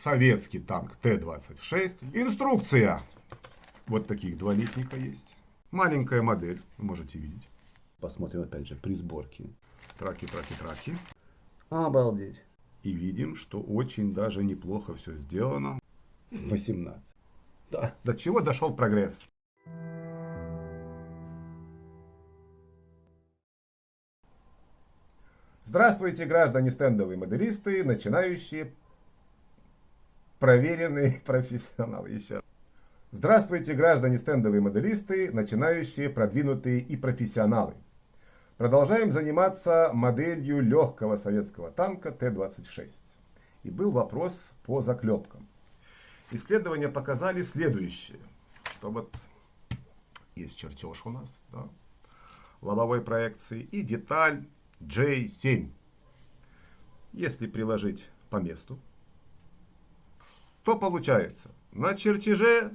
советский танк Т-26. Инструкция. Вот таких два литника есть. Маленькая модель, вы можете видеть. Посмотрим опять же при сборке. Траки, траки, траки. Обалдеть. И видим, что очень даже неплохо все сделано. 18. Да. До чего дошел прогресс? Здравствуйте, граждане стендовые моделисты, начинающие, проверенные профессионалы. Еще. Здравствуйте, граждане стендовые моделисты, начинающие, продвинутые и профессионалы. Продолжаем заниматься моделью легкого советского танка Т-26. И был вопрос по заклепкам. Исследования показали следующее, что вот есть чертеж у нас, да, лобовой проекции и деталь J7. Если приложить по месту, то получается на чертеже,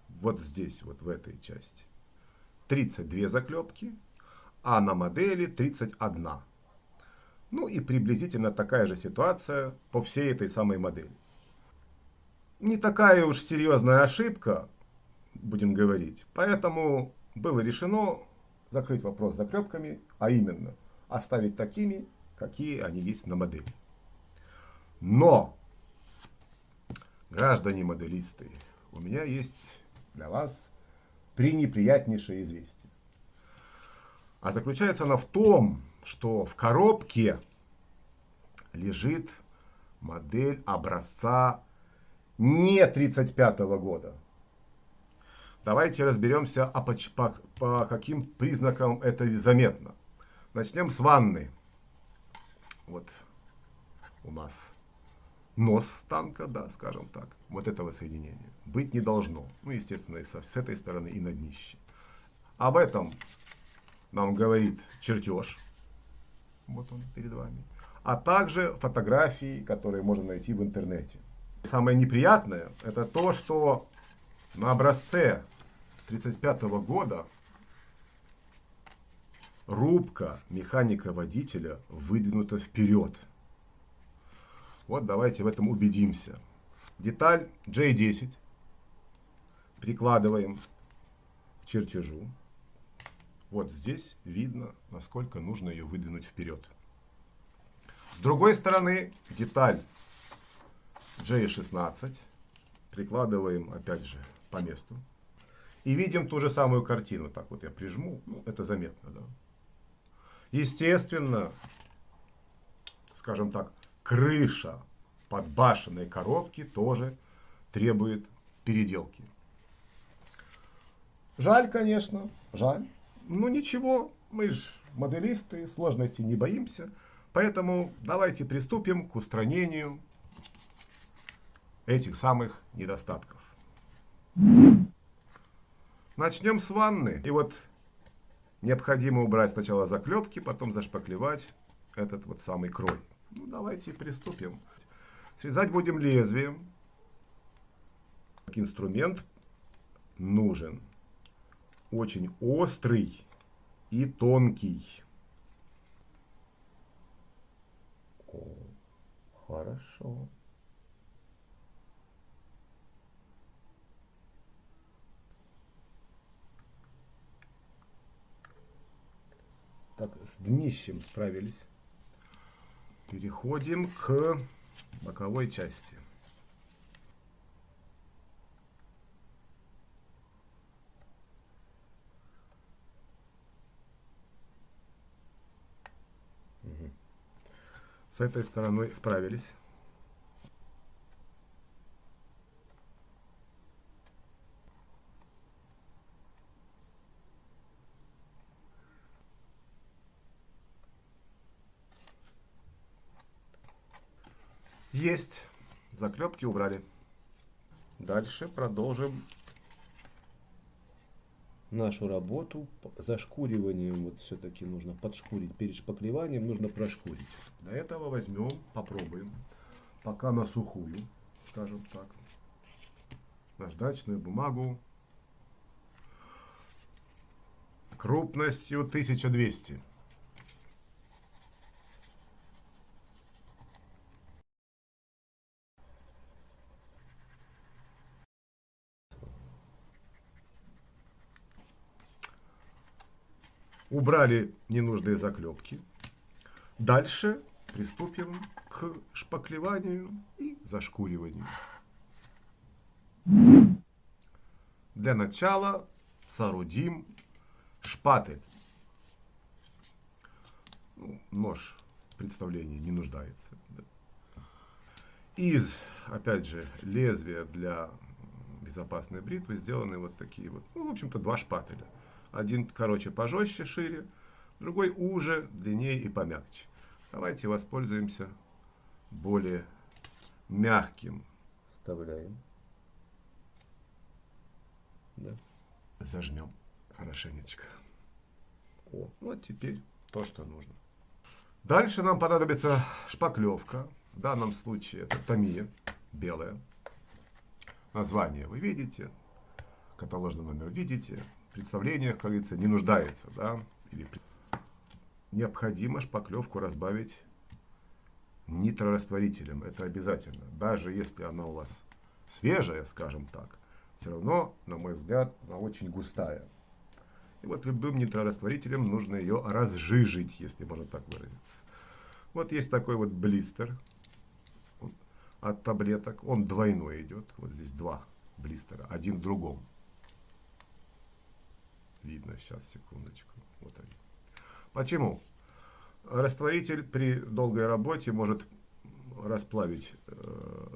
вот здесь, вот в этой части, 32 заклепки, а на модели 31. Ну и приблизительно такая же ситуация по всей этой самой модели. Не такая уж серьезная ошибка, будем говорить, поэтому было решено закрыть вопрос с заклепками, а именно оставить такими, какие они есть на модели. Но, граждане моделисты, у меня есть для вас пренеприятнейшее известие. А заключается оно в том, что в коробке лежит модель образца не 1935 года. Давайте разберемся, по каким признакам это заметно. Начнем с ванны. Вот у нас нос танка, да, скажем так. Вот этого соединения быть не должно. Ну, естественно, и с этой стороны, и на днище. Об этом нам говорит чертеж. Вот он перед вами. А также фотографии, которые можно найти в интернете. Самое неприятное, это то, что на образце 1935 года рубка механика-водителя выдвинута вперед. Вот давайте в этом убедимся. Деталь J10 прикладываем к чертежу. Вот здесь видно, насколько нужно ее выдвинуть вперед. С другой стороны, деталь J16 прикладываем опять же по месту. И видим ту же самую картину. Так вот я прижму, ну, это заметно, да. Естественно, скажем так, крыша подбашенной коробки тоже требует переделки. Жаль, конечно, жаль. Ну ничего, мы же моделисты, сложностей не боимся. Поэтому давайте приступим к устранению этих самых недостатков. Начнем с ванны. И вот необходимо убрать сначала заклепки, потом зашпаклевать этот вот самый крой. Ну, давайте приступим. Срезать будем лезвием. Инструмент нужен очень острый и тонкий. О, хорошо. Так, с днищем справились. Переходим к боковой части. С этой стороной справились. Есть. Заклепки убрали. Дальше продолжим Нашу работу зашкуриванием, вот все-таки нужно подшкурить. Перед шпаклеванием нужно прошкурить. Для этого возьмем, попробуем, пока на сухую, скажем так, наждачную бумагу крупностью 1200. Убрали ненужные заклепки. Дальше приступим к шпаклеванию и зашкуриванию. Для начала соорудим шпатель. Нож в представлении не нуждается. Из, опять же, лезвия для безопасной бритвы сделаны вот такие вот, в общем-то, два шпателя. Один, короче, пожестче, шире, другой уже, длиннее и помягче. Давайте воспользуемся более мягким. Вставляем. Да. Зажмем хорошенечко. О, вот теперь то, что нужно. Дальше нам понадобится шпаклевка. В данном случае это Tamiya, белая. Название вы видите, каталожный номер видите. Представление, как говорится, не нуждается. Да? Необходимо шпаклевку разбавить нитрорастворителем. Это обязательно. Даже если она у вас свежая, скажем так, все равно, на мой взгляд, она очень густая. И вот любым нитрорастворителем нужно ее разжижить, если можно так выразиться. Вот есть такой вот блистер от таблеток. Он двойной идет. Вот здесь два блистера, один в другом. Видно сейчас, секундочку. Вот они. Почему? Растворитель при долгой работе может расплавить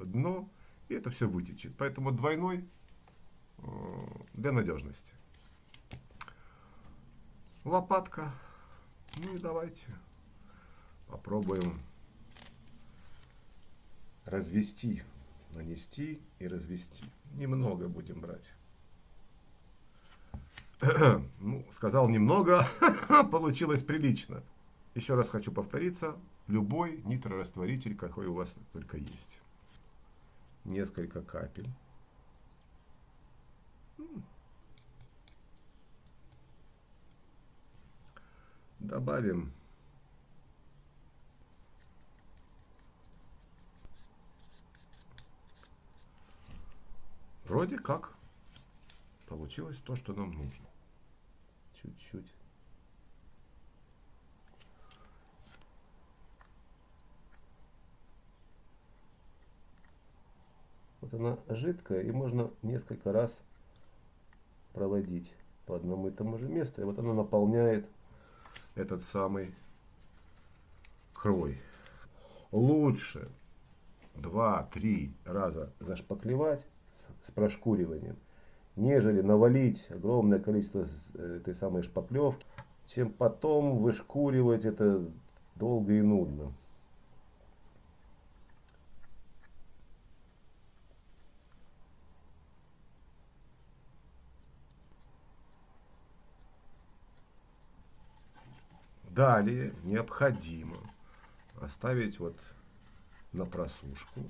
дно, и это все вытечет. Поэтому двойной для надежности. Лопатка. Ну и давайте попробуем развести, нанести и развести. Немного будем брать. Ну, сказал немного, получилось прилично. Еще раз хочу повториться. Любой нитрорастворитель, какой у вас только есть. Несколько капель. Добавим вроде как получилось то, что нам нужно. Чуть-чуть. Вот она жидкая, и можно несколько раз проводить по одному и тому же месту. И вот она наполняет этот самый крой. Лучше 2-3 раза зашпаклевать с прошкуриванием, нежели навалить огромное количество этой самой шпаклевки, чем потом вышкуривать это долго и нудно. Далее необходимо оставить вот на просушку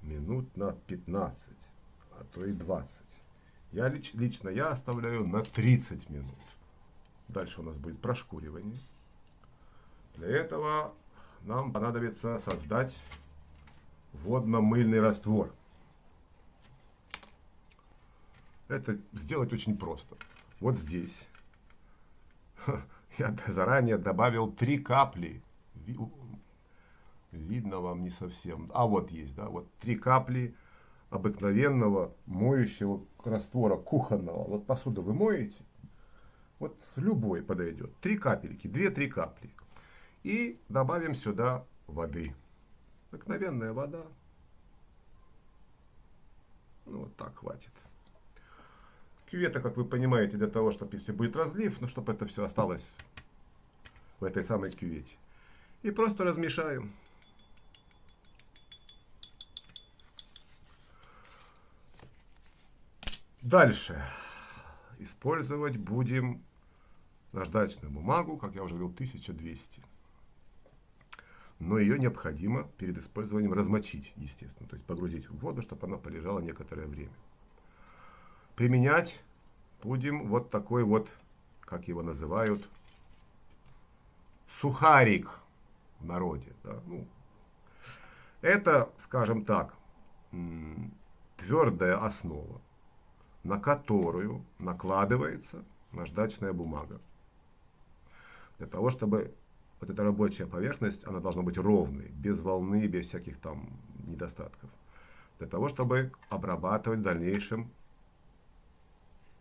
минут на 15, а то и 20. Лично я оставляю на 30 минут. Дальше у нас будет прошкуривание. Для этого нам понадобится создать водно-мыльный раствор. Это сделать очень просто. Вот здесь я заранее добавил 3 капли. Видно вам не совсем. А вот есть, да, вот 3 капли обыкновенного моющего раствора кухонного. Вот посуду вы моете, вот любой подойдет. 3 капельки, 2-3 капли. И добавим сюда воды. Обыкновенная вода. Ну, вот так хватит. Кювета, как вы понимаете, для того, чтобы если будет разлив, ну, чтобы это все осталось в этой самой кювете. И просто размешаем. Дальше использовать будем наждачную бумагу, как я уже говорил, 1200. Но ее необходимо перед использованием размочить, естественно. То есть погрузить в воду, чтобы она полежала некоторое время. Применять будем вот такой вот, как его называют, сухарик в народе. Да? Ну, это, скажем так, твердая основа, на которую накладывается наждачная бумага. Для того, чтобы вот эта рабочая поверхность, она должна быть ровной, без волны, без всяких там недостатков. Для того, чтобы обрабатывать в дальнейшем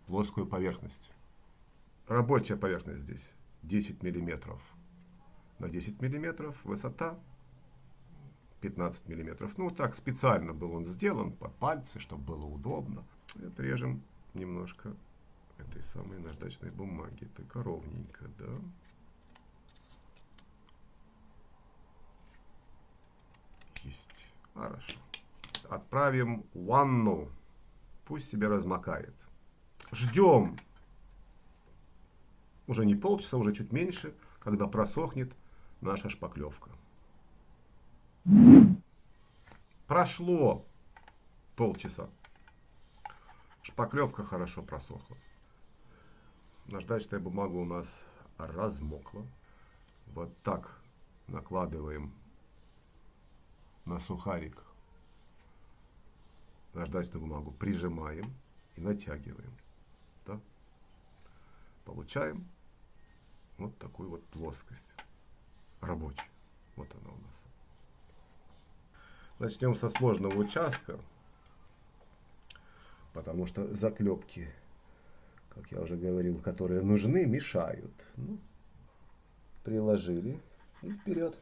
плоскую поверхность. Рабочая поверхность здесь 10 миллиметров на 10 миллиметров, высота 15 миллиметров. Ну, так специально был он сделан, под пальцы, чтобы было удобно. И отрежем немножко этой самой наждачной бумаги, только ровненько, да. Есть. Хорошо. Отправим в ванну. Пусть себе размокает. Ждем. Уже не полчаса, уже чуть меньше, когда просохнет наша шпаклевка. Прошло полчаса. Шпаклевка хорошо просохла. Наждачная бумага у нас размокла. Вот так накладываем на сухарик наждачную бумагу, прижимаем и натягиваем. Да? Получаем вот такую вот плоскость рабочую. Вот она у нас. Начнем со сложного участка, потому что заклепки, как я уже говорил, которые нужны, мешают. Ну, приложили и вперед.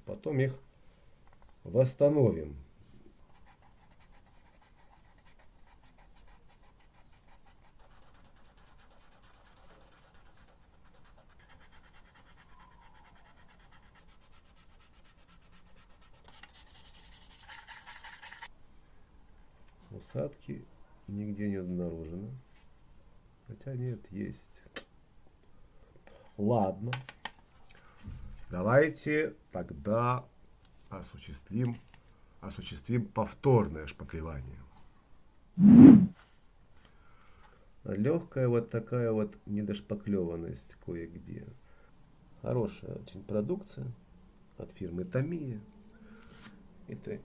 Потом их восстановим. Усадки нигде не обнаружено. Хотя нет, есть. Ладно. Давайте тогда осуществим повторное шпаклевание. Легкая вот такая вот недошпаклеванность кое-где. Хорошая очень продукция от фирмы Tamiya. Это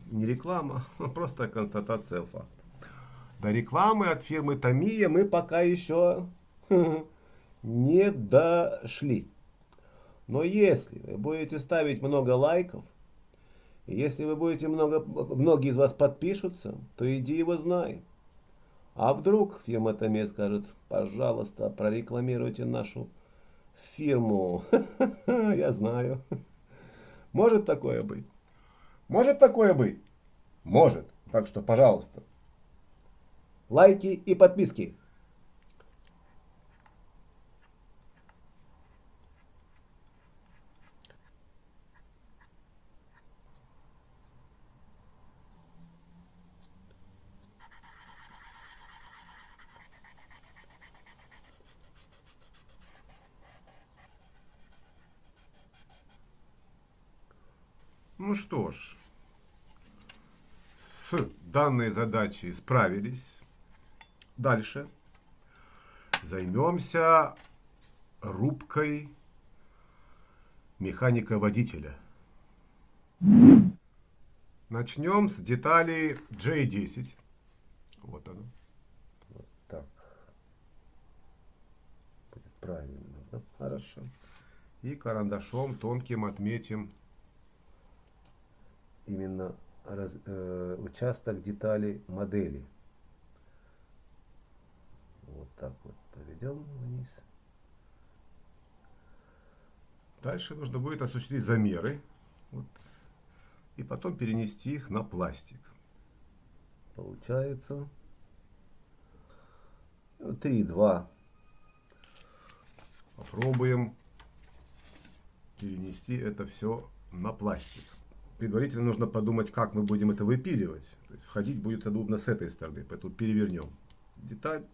не реклама, а просто констатация факта. До рекламы от фирмы Tamiya мы пока еще не дошли. Но если вы будете ставить много лайков, и если вы будете многие из вас подпишутся, то иди его знай. А вдруг фирма Tamiya скажет: пожалуйста, прорекламируйте нашу фирму. Я знаю. Может такое быть? Может такое быть? Может. Так что, пожалуйста, лайки и подписки. Ну что ж, с данной задачей справились. Дальше займемся рубкой механика-водителя. Начнем с детали J10. Вот она. Вот так. Будет правильно, да? Хорошо. И карандашом тонким отметим именно участок деталей модели. Вот так вот проведем вниз. Дальше нужно будет осуществить замеры. Вот, и потом перенести их на пластик. Получается 3,2. Попробуем перенести это все на пластик. Предварительно нужно подумать, как мы будем это выпиливать. То есть входить будет удобно с этой стороны. Поэтому перевернем деталь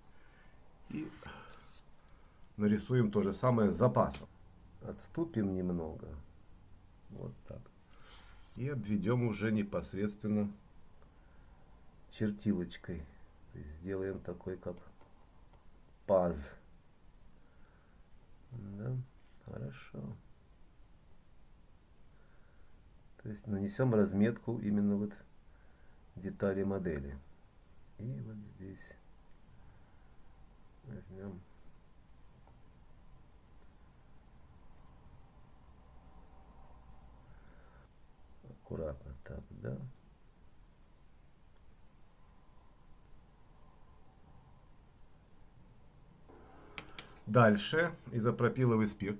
и нарисуем то же самое с запасом. Отступим немного. Вот так. И обведем уже непосредственно чертилочкой. То есть сделаем такой как паз. Да, хорошо. То есть нанесем разметку именно вот детали модели. И вот здесь возьмем аккуратно так, да. Дальше изопропиловый спирт.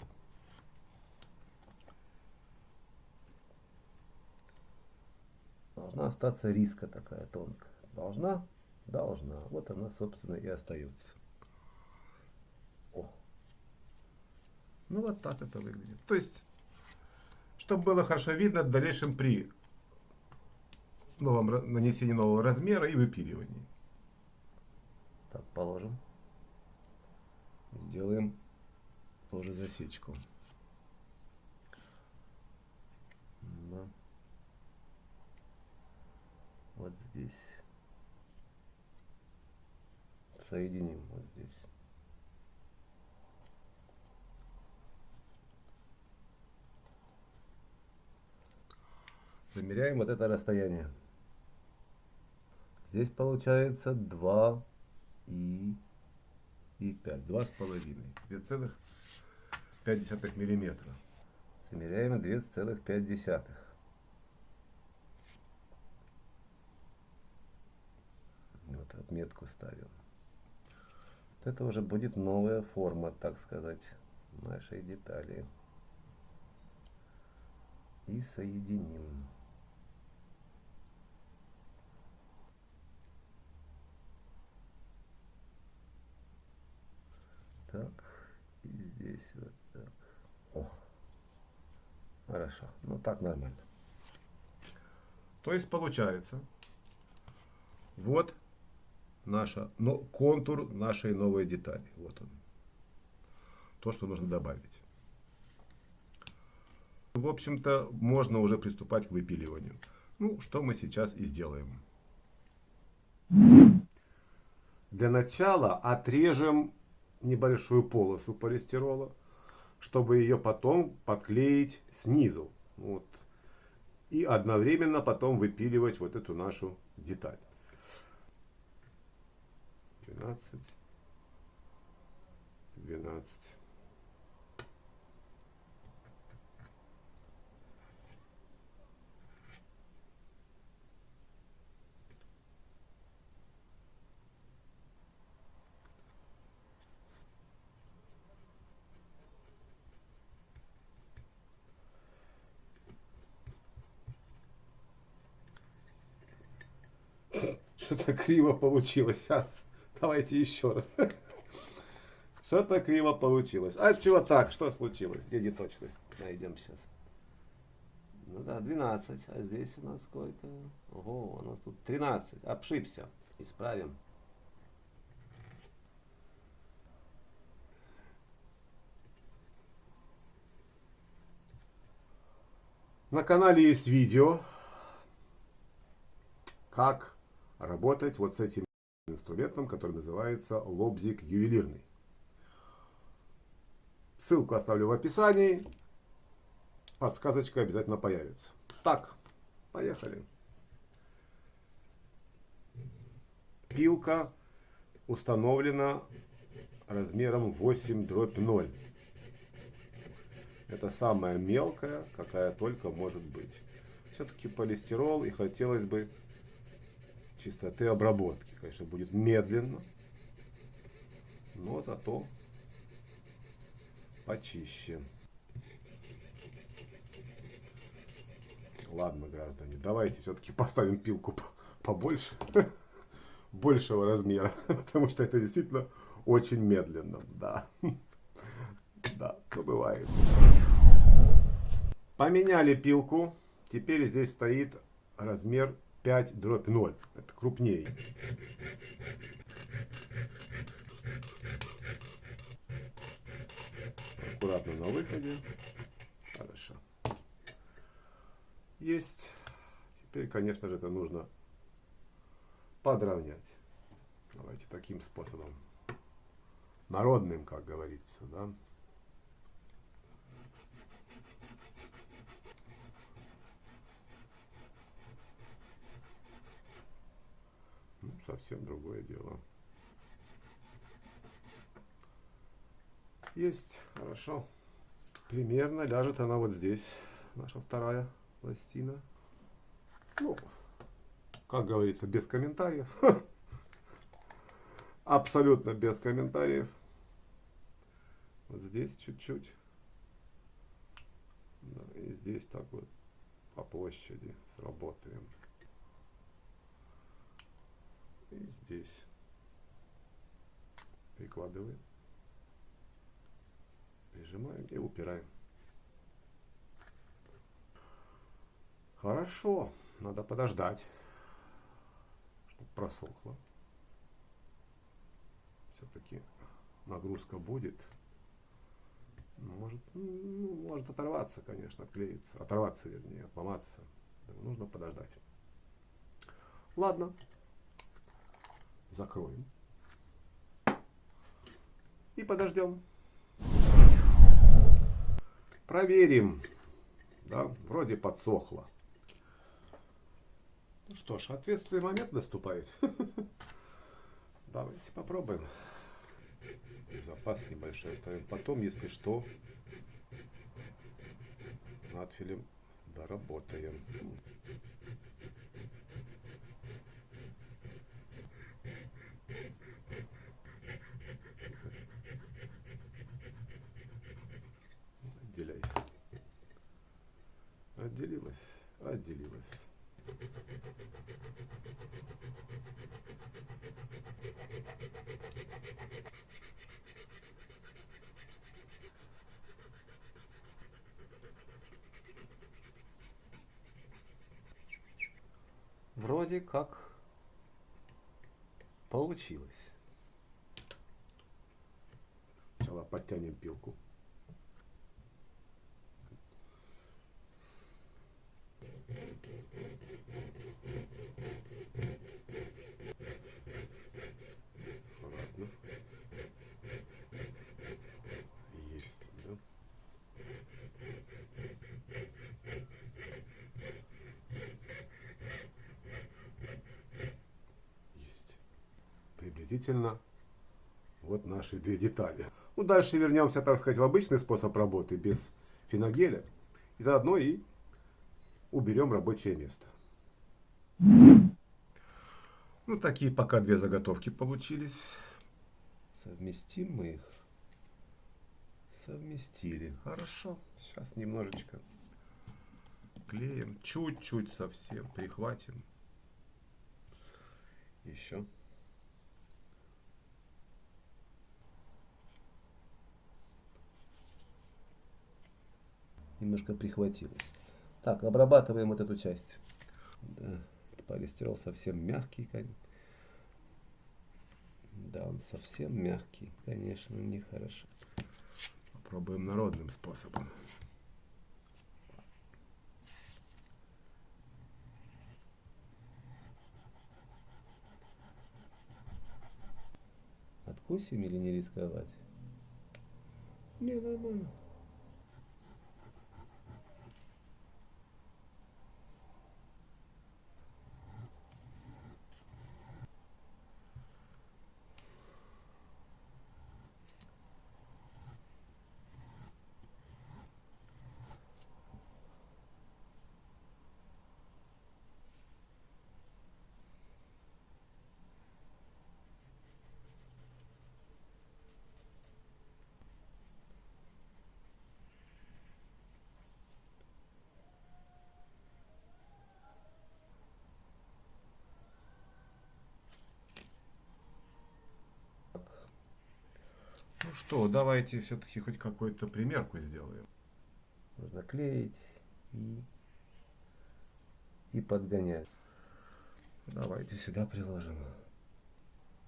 Должна остаться риска такая тонкая. Должна? Должна. Вот она, собственно, и остается. О. Ну вот так это выглядит. То есть, чтобы было хорошо видно в дальнейшем при нанесении нового размера и выпиливании. Так, положим. Сделаем тоже засечку. Да. Вот здесь. Соединим вот здесь. Замеряем вот это расстояние. Здесь получается 2 и 5. 2,5. 2,5 миллиметра. Замеряем 2,5. Вот отметку ставим. Вот это уже будет новая форма, так сказать, нашей детали. И соединим. Так, и здесь вот так. О, хорошо. Ну так нормально. То есть получается, вот контур нашей новой детали. Вот он. То, что нужно добавить. В общем-то, можно уже приступать к выпиливанию. Ну, что мы сейчас и сделаем. Для начала отрежем небольшую полосу полистирола, чтобы ее потом подклеить снизу. Вот. И одновременно потом выпиливать вот эту нашу деталь. 12, 12. Что-то криво получилось. Сейчас давайте еще раз. Что-то криво получилось. А чего так? Что случилось? Где неточность? Найдем сейчас. Ну да, 12. А здесь у нас сколько? Ого, у нас тут 13. Обшибся. Исправим. На канале есть видео, как работать вот с этим инструментом, который называется лобзик ювелирный. Ссылку оставлю в описании. Подсказочка обязательно появится. Так, поехали. Пилка установлена размером 8/0. Это самая мелкая, какая только может быть. Все-таки полистирол, и хотелось бы чистоты обработки. Конечно, будет медленно, но зато почище. Ладно, граждане, давайте все-таки поставим пилку побольше, большего размера, потому что это действительно очень медленно. Да, да, то бывает. Поменяли пилку. Теперь здесь стоит размер 5/0. Это крупнее. Аккуратно на выходе. Хорошо. Есть. Теперь, конечно же, это нужно подровнять. Давайте таким способом. народным, как говорится, да. Ну, совсем другое дело. Есть, хорошо. Примерно ляжет она вот здесь, наша вторая пластина. Ну, как говорится, без комментариев. Абсолютно без комментариев. Вот здесь чуть-чуть. Да, и здесь так вот по площади сработаем. И здесь прикладываем. Прижимаем и упираем. Хорошо. Надо подождать, чтобы просохло. Все-таки нагрузка будет. Может оторваться, конечно, отклеиться. Оторваться, вернее, отломаться. Нужно подождать. Ладно. Закроем. И подождем. Проверим. Да, вроде подсохло. Ну что ж, ответственный момент наступает. Давайте попробуем. Запас небольшой оставим. Потом, если что, надфилем доработаем. Отделяйся. Отделилась. Отделилась. Вроде как получилось. Сначала подтянем пилку. Аккуратно. Есть, да? Есть. Приблизительно вот наши две детали. Ну, дальше вернемся, так сказать, в обычный способ работы, без феногеля. И заодно и уберем рабочее место. Ну, такие пока две заготовки получились. Совместим мы их. Совместили. Хорошо. Сейчас немножечко клеем. Чуть-чуть совсем прихватим. Еще. Немножко прихватилось. Так, обрабатываем вот эту часть. Да, полистирол совсем мягкий. Да, он совсем мягкий. Конечно, нехорошо. Попробуем народным способом. Откусим или не рисковать? Не, нормально. Ну что, давайте все-таки хоть какую-то примерку сделаем. Нужно клеить и подгонять. Давайте сюда приложим.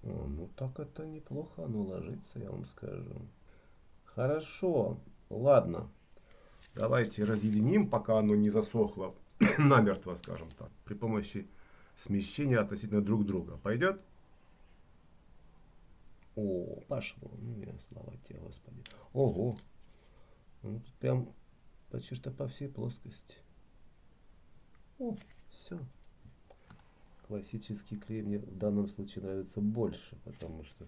О, ну так это неплохо, оно ложится, я вам скажу. Хорошо, ладно. Давайте разъединим, пока оно не засохло намертво, скажем так, при помощи смещения относительно друг друга. Пойдет? О, пошло. Ну, я, слава тебе, Господи. Ого. Ну, тут прям почти что по всей плоскости. О, все. Классический клей мне в данном случае нравится больше, потому что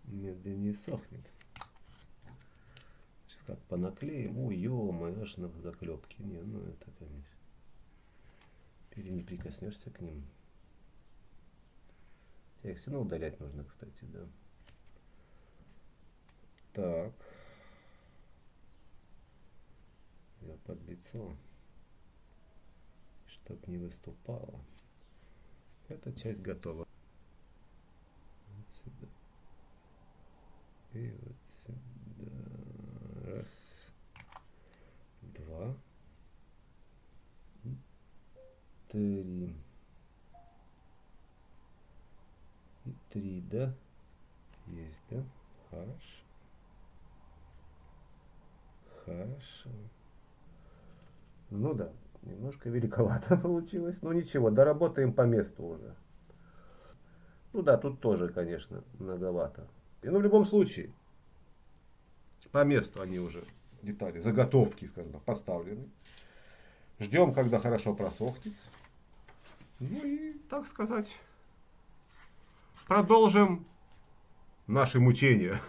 медленнее сохнет. Сейчас как понаклеим. Ой, ё-моё, аж на заклепки. Не, ну это, конечно. Не прикоснешься к ним. Их все равно удалять нужно, кстати, да. Так. Я под лицо. Чтоб не выступало. Эта часть готова. Вот сюда. И вот сюда. Раз. Два. И три. И три, да? Есть, да? Хорошо. Хорошо. Ну да, немножко великовато получилось. Но ничего, доработаем по месту уже. Ну да, тут тоже, конечно, многовато. И, ну, в любом случае, по месту они уже, детали, заготовки, скажем так, поставлены. Ждем, когда хорошо просохнет. Ну и, так сказать, продолжим наши мучения.